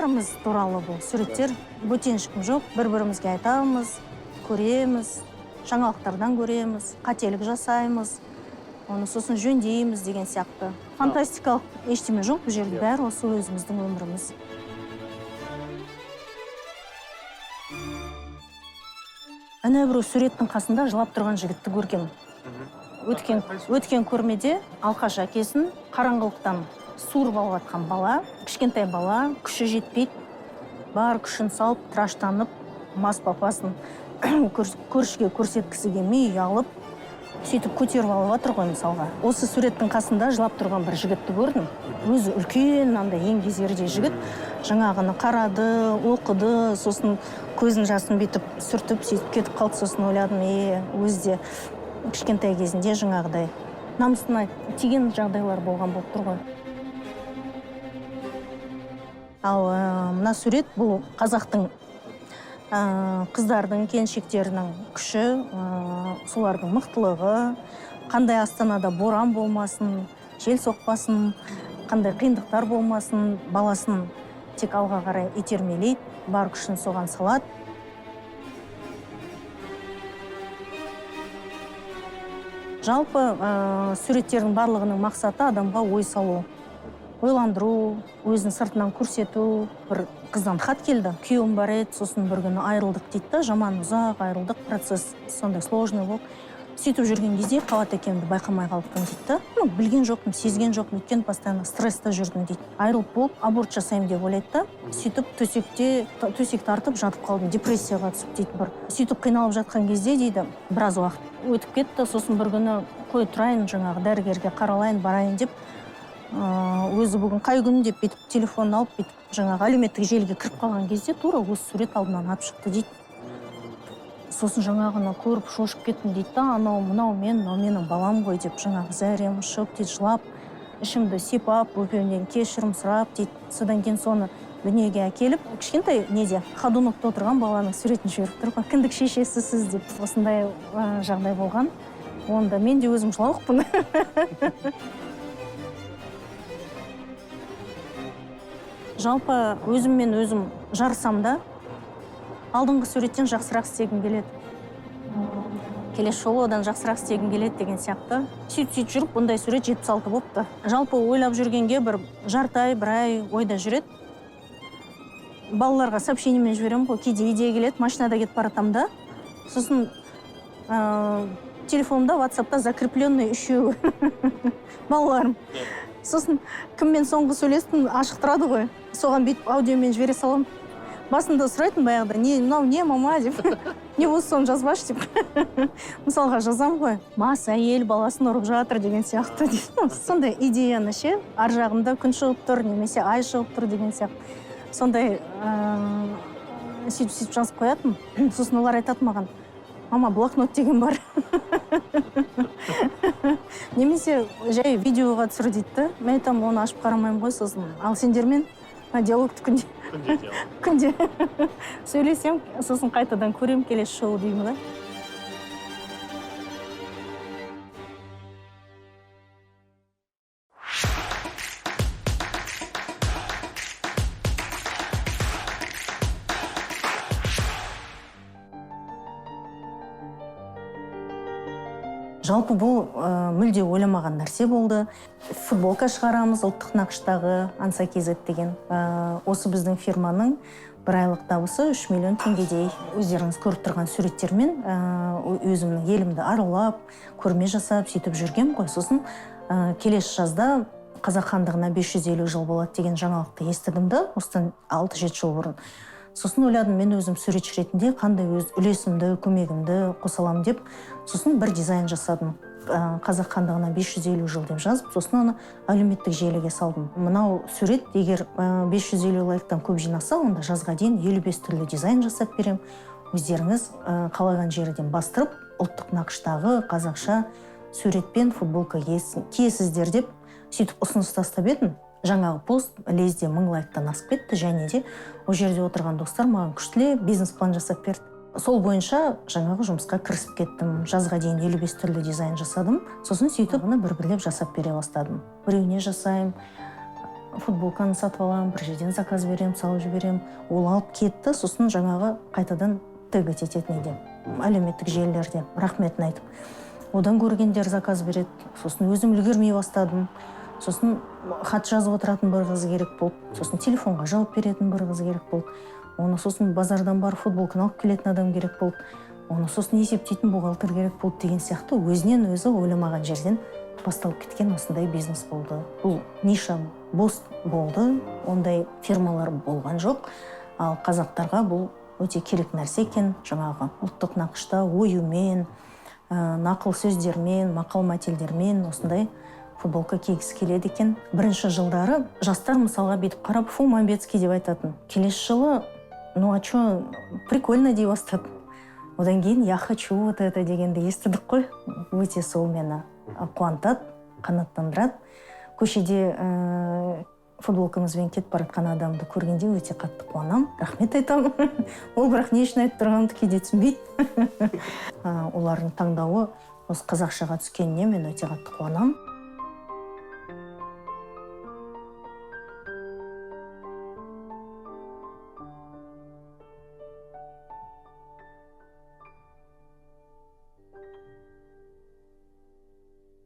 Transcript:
бәріміз туралы бұл суреттер. Бөтеншім жоқ, бір-бірімізге айтамыз, көреміз, жаңалықтардан көреміз, қателік жасаймыз, оны сосын жөндейміз деген сияқты. Фантастикалық ештеме жоқ, бұл жерде бәрі осы өзіміздің өміріміз. Ана бір суреттің қасында жылап тұрған жігітті көргем. Өткен көрмеде Алқаш әкесін қараңғылықтан суырып алып жатқан бала, кішкентай бала, күші жетпейді, бар күшін салып, тыраштанып, мас папасын көршіге көрсеткісі келмей, ұялып, сөйтіп көтеріп алып жатыр ғой мысалға. Осы суреттің қасында жылап тұрған бір жігітті көрдім. Өзі үлкен, андай еңгезердей жігіт, жаңағыны қарады, оқыды, сосын көзін жасын бетіп сүртіп, сөйтіп кетіп қалды. Сосын ойладым, өзі де кішкентай кезінде жаңағыдай намысына тиген жағдайлар болған болып тұр ғой. Ал мына сурет бұл қазақтың қыздардың, келіншектерінің күші, солардың мықтылығы, қандай астанада боран болмасын, жел соқпасын, қандай қиындықтар болмасын, баласын тек алға қарай итермелейді, бар күшін соған салады. Жалпы суреттердің барлығының мақсаты адамға ой салу, ойландыру, өзін сыртынан көрсету. Бір қыздан хат келді, күйеуім бар еді, сосын бір күні айырылдық дейді, жаман ұзақ айырылдық, процесс сондай сложный болды. Сөйтіп жүрген кезде қабат екенімді байқамай қалыппын дейді. Білген жоқпын, сезген жоқпын, өйткені постоянно стресста жүрдім дейді. Айырылып болып, аборт жасаймын деп ойлайды. Сөйтіп төсек тартып жатып қалдым, депрессияға түсіп дейді бір. Сөйтіп қиналып жатқан кезде дейді, біраз уақыт өтіп кетті, сосын бір күні қой тұрайын, жаңағы дәрігерге қаралайын, барайын деп, өзі бүгін қай күн деп бетіп телефонын алып бетіп, жаңағы әлеуметтік желіге кіріп қалған кезде тура осы сурет алдынан ап шықты дейді. Сосын жаңағыны көріп шошып кеттім дейді, анау мынау менің балам ғой деп, жаңағы зәрем ұшып дейді, жылап, ішімді сипап, өпеуінен кешірім сұрап дейді. Содан кейін соны дүниеге әкеліп, кішкентай неде ходунокта отырған баланың суретін жіберіп тұр ғой. Кіндік шешесі сіз деп, осындай жағдай болған. Онда мен де өзім жылауықпын. Жалпы өзіммен өзім жарысам да, алдыңғы суреттен жақсырақ істегім келеді. Келесі жолы одан жақсырақ істегім келеді деген сияқты. Сөйтіп жүріп, бұндай сурет 76 болыпты. Жалпы ойлап жүргенге бір жарты ай, бір ай ойда жүреді. Балаларға сообщениемен жіберемін ғой, кейде идея келеді, машинада кетіп баратам да. Сосын телефонымда, WhatsApp'та закрепленный үшеу балаларым. Сосын кіммен соңғы сөйлестім, ашық тұрады ғой. Соған бүйтіп аудиомен жібере салам. Басында сұрайтын баяғыда, мынау не мама деп, не осы соны жазбашы деп. Мысалға жазам ғой, мас әйел баласын ұрып жатыр деген сияқты. Сондай идеяны ше, ар жағында күн шығып тұр, немесе ай шығып тұр деген сияқты. Сондай сөйтіп жазып қоятын. Сосын олар айтады маған, мама, блокнот деген бар. Немесе жай видеоға түсір дейді. Мен айтамын, оны ашып қарамаймын ғой сосын. Ал сендермен диалогты күнде сөйлесем, сосын қайтадан көрем, келесі жолы деймін да. Жалпы бұл мүлде ойламаған нәрсе болды. Футболка шығарамыз, ұлттық нақыштағы Ансакизет деген. Осы біздің фирманың бір айлық табысы 3 миллион теңгедей. Өздеріңіз көріп тұрған суреттермен өзімнің елімді аралап, көрме жасап, сөйтіп жүргем ғой. Сосын келесі жазда қазақ хандығына 550 жыл болады деген жаңалықты естідім да, осыдан 6-7 жыл бұрын. Сосын ойладым, мен өзім суретші ретінде қандай өз үлесімді, көмегімді қосалам деп, сосын бір дизайн жасадым. Қазақ хандығына 550 жыл деп жазып, сосын оны әлеуметтік желіге салдым. Мынау сурет, егер 550 лайктан көп жинаса, онда жазға дейін 55 түрлі дизайн жасап берем. Өздеріңіз қалаған жерден бастырып, ұлттық нақыштағы қазақша суретпен футболка киесіздер деп, сөйтіп ұсыныс тастап едім. Жаңағы пост лезде 1000 лайктан асып кетті, және де ол жерде отырған достар маған күштіле бизнес-план жасап берді. Сол бойынша жаңағы жұмысқа кірісіп кеттім. Жазға дейін 55 түрлі дизайн жасадым. Сосын сөйтіп оны бір-бірлеп жасап бере бастадым. Біреуіне жасаймын, футболканы сатып аламын, бір жерден заказ беремін, салып жіберемін. Ол алып кетті, сосын жаңағы қайтадан тегать ететін еді әлеуметтік желілерде рахметін айтып. Одан көргендер заказ береді. Сосын өзім үлгермей бастадым. Сосын хат жазып отыратын бір қыз керек болды. Сосын телефонға жауап беретін бір қыз керек болды. Оны сосын базардан барып футболканы алып келетін адам керек болды. Оны сосын есептейтін бухгалтер керек болды деген сияқты өзінен өзі ойламаған жерден басталып кеткен осындай бизнес болды. Бұл ниша бос болды, ондай фирмалар болған жоқ. Ал қазақтарға бұл өте керек нәрсе екен, жаңағы ұлттық нақышта оюмен, нақыл сөздермен, мақал мәтелдермен осындай футболка кигісі келеді екен. Бірінші жылдары жастар мысалға бүйтіп қарап, фу, Мамбетский деп айтатын. Келесі жылы, ну а чё, прикольно дей бастады. Одан кейін я хочу вот это дегенді естідік қой. Өте сол мені қуантады, қанаттандырады. Көшеде футболкамызбен кетіп баратқан адамды көргенде өте қатты қуанам, рахмет айтамын. Ол бірақ не үшін айтып тұрғанымды кейде түсінбейді. Олардың таңдауы осы қазақшаға түскеніне мен өте қатты қуанам.